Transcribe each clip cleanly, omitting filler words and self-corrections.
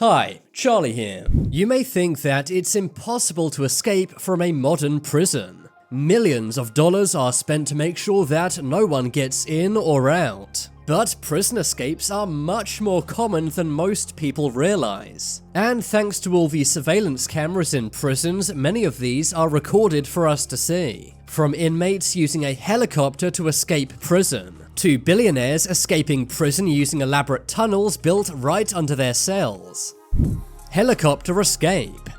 Hi, Charlie here. You may think that it's impossible to escape from a modern prison. Millions of dollars are spent to make sure that no one gets in or out. But prison escapes are much more common than most people realize. And thanks to all the surveillance cameras in prisons, many of these are recorded for us to see. From inmates using a helicopter to escape prison, to billionaires escaping prison using elaborate tunnels built right under their cells. Helicopter escape.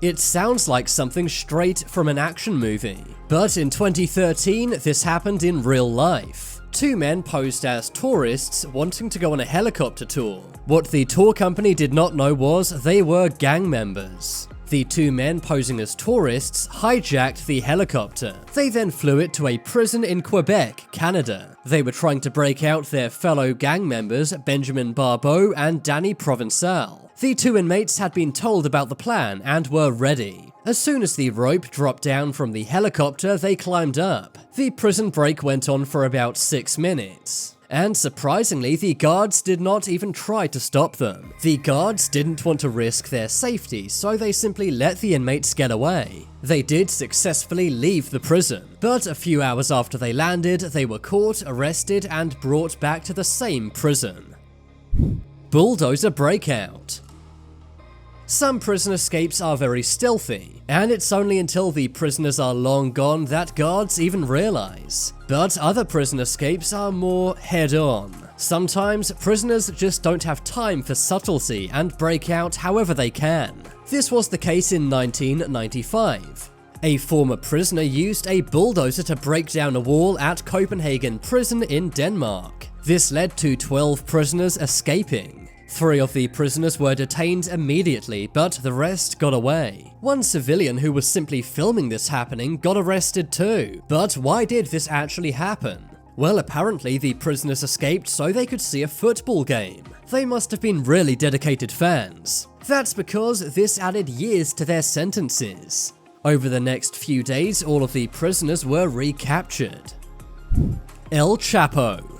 It sounds like something straight from an action movie, but in 2013 this happened in real life. Two men posed as tourists wanting to go on a helicopter tour. What the tour company did not know was they were gang members. The two men posing as tourists hijacked the helicopter. They then flew it to a prison in Quebec, Canada. They were trying to break out their fellow gang members Benjamin Barbeau and Danny Provençal. The two inmates had been told about the plan and were ready. As soon as the rope dropped down from the helicopter, they climbed up. The prison break went on for about 6 minutes. And surprisingly, the guards did not even try to stop them. The guards didn't want to risk their safety, so they simply let the inmates get away. They did successfully leave the prison, but a few hours after they landed, they were caught, arrested, and brought back to the same prison. Bulldozer breakout. Some prison escapes are very stealthy, and it's only until the prisoners are long gone that guards even realize. But other prison escapes are more head-on. Sometimes prisoners just don't have time for subtlety and break out however they can. This was the case in 1995. A former prisoner used a bulldozer to break down a wall at Copenhagen prison in Denmark. This led to 12 prisoners escaping. 3 of the prisoners were detained immediately, but the rest got away. One civilian who was simply filming this happening got arrested too. But why did this actually happen? Well, apparently the prisoners escaped so they could see a football game. They must have been really dedicated fans. That's because this added years to their sentences. Over the next few days, all of the prisoners were recaptured. El Chapo.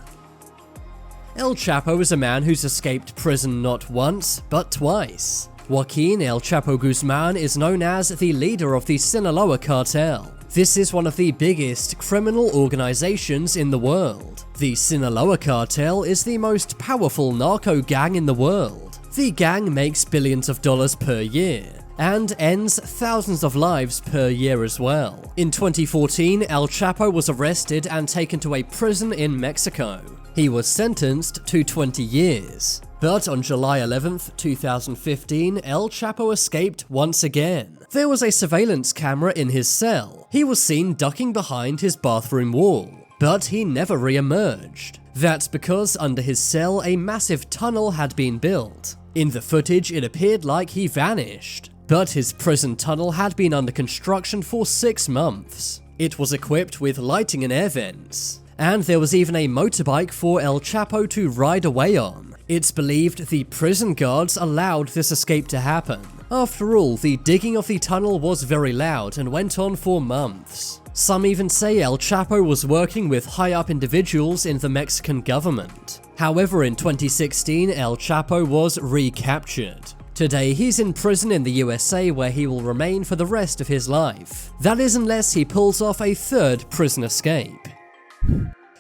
El Chapo is a man who's escaped prison not once, but twice. Joaquin El Chapo Guzman is known as the leader of the Sinaloa cartel. This is one of the biggest criminal organizations in the world. The Sinaloa cartel is the most powerful narco gang in the world. The gang makes billions of dollars per year, and ends thousands of lives per year as well. In 2014, El Chapo was arrested and taken to a prison in Mexico. He was sentenced to 20 years. But on July 11th, 2015, El Chapo escaped once again. There was a surveillance camera in his cell. He was seen ducking behind his bathroom wall, but he never re-emerged. That's because under his cell, a massive tunnel had been built. In the footage, it appeared like he vanished. But his prison tunnel had been under construction for 6 months. It was equipped with lighting and air vents. And there was even a motorbike for El Chapo to ride away on. It's believed the prison guards allowed this escape to happen. After all, the digging of the tunnel was very loud and went on for months. Some even say El Chapo was working with high-up individuals in the Mexican government. However, in 2016, El Chapo was recaptured. Today, he's in prison in the USA where he will remain for the rest of his life. That is unless he pulls off a 3rd prison escape.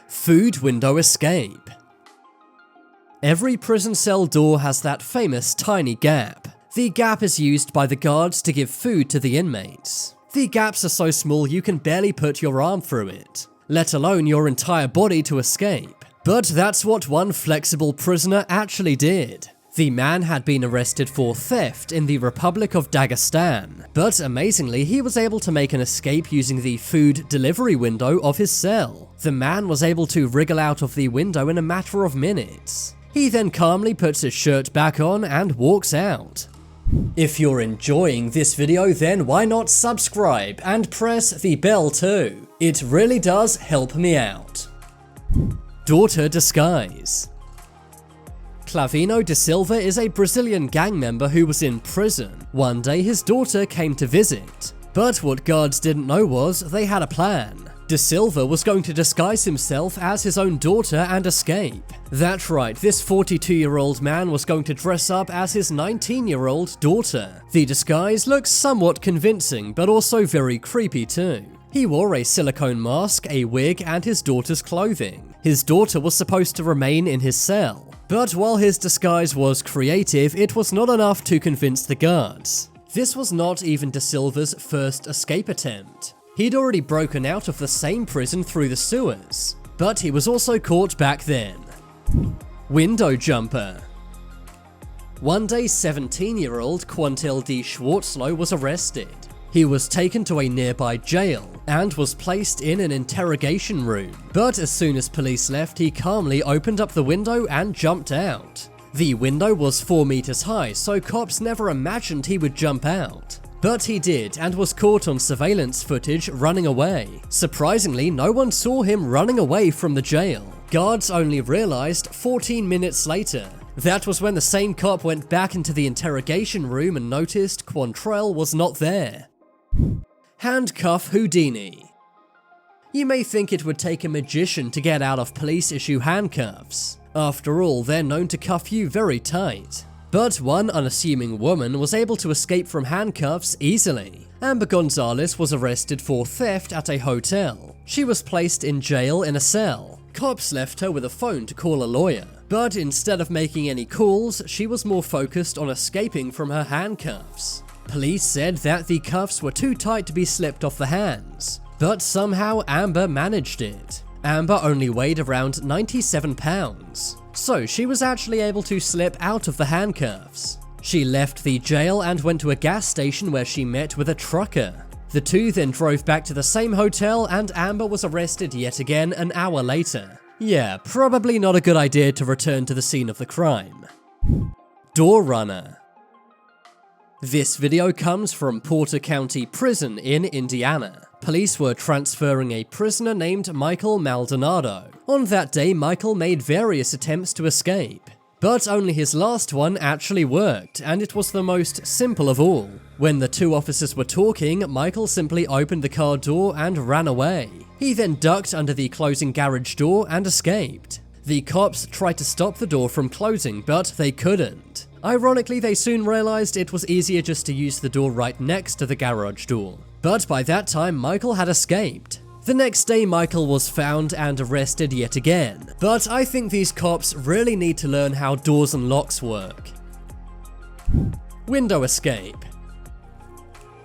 Food window escape. Every prison cell door has that famous tiny gap. The gap is used by the guards to give food to the inmates. The gaps are so small you can barely put your arm through it, let alone your entire body to escape. But that's what one flexible prisoner actually did. The man had been arrested for theft in the Republic of Dagestan, but amazingly he was able to make an escape using the food delivery window of his cell. The man was able to wriggle out of the window in a matter of minutes. He then calmly puts his shirt back on and walks out. If you're enjoying this video, then why not subscribe and press the bell too? It really does help me out. Daughter disguise. Clavino de Silva is a Brazilian gang member who was in prison. One day his daughter came to visit. But what guards didn't know was they had a plan. De Silva was going to disguise himself as his own daughter and escape. That's right, this 42-year-old man was going to dress up as his 19-year-old daughter. The disguise looks somewhat convincing, but also very creepy too. He wore a silicone mask, a wig, and his daughter's clothing. His daughter was supposed to remain in his cell. But while his disguise was creative, it was not enough to convince the guards. This was not even De Silva's first escape attempt. He'd already broken out of the same prison through the sewers, but he was also caught back then. Window jumper. One day, 17-year-old Quantel D. Schwartzlow was arrested. He was taken to a nearby jail and was placed in an interrogation room, but as soon as police left, he calmly opened up the window and jumped out. The window was 4 meters high, so cops never imagined he would jump out. But he did, and was caught on surveillance footage running away. Surprisingly, no one saw him running away from the jail. Guards only realized 14 minutes later. That was when the same cop went back into the interrogation room and noticed Quantrell was not there. Handcuff Houdini. You may think it would take a magician to get out of police-issue handcuffs. After all, they're known to cuff you very tight. But one unassuming woman was able to escape from handcuffs easily. Amber Gonzalez was arrested for theft at a hotel. She was placed in jail in a cell. Cops left her with a phone to call a lawyer. But instead of making any calls, she was more focused on escaping from her handcuffs. Police said that the cuffs were too tight to be slipped off the hands. But somehow Amber managed it. Amber only weighed around 97 pounds. So she was actually able to slip out of the handcuffs. She left the jail and went to a gas station where she met with a trucker. The two then drove back to the same hotel and Amber was arrested yet again an hour later. Yeah, probably not a good idea to return to the scene of the crime. Door runner. This video comes from Porter County Prison in Indiana. Police were transferring a prisoner named Michael Maldonado. On that day, Michael made various attempts to escape. But only his last one actually worked, and it was the most simple of all. When the two officers were talking, Michael simply opened the car door and ran away. He then ducked under the closing garage door and escaped. The cops tried to stop the door from closing, but they couldn't. Ironically, they soon realized it was easier just to use the door right next to the garage door. But by that time, Michael had escaped. The next day, Michael was found and arrested yet again. But I think these cops really need to learn how doors and locks work. Window escape.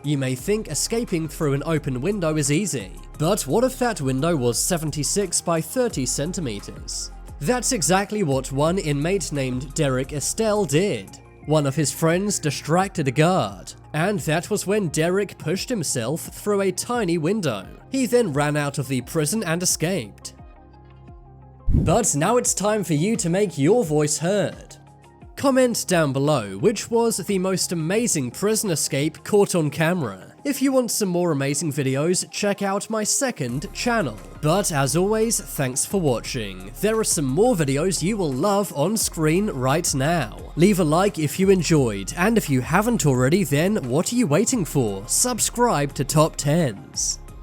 You may think escaping through an open window is easy, but what if that window was 76 by 30 centimeters? That's exactly what one inmate named Derek Estelle did. One of his friends distracted a guard, and that was when Derek pushed himself through a tiny window. He then ran out of the prison and escaped. But now it's time for you to make your voice heard. Comment down below which was the most amazing prison escape caught on camera. If you want some more amazing videos, check out my second channel. But as always, thanks for watching. There are some more videos you will love on screen right now. Leave a like if you enjoyed, and if you haven't already, then what are you waiting for? Subscribe to Top 10s.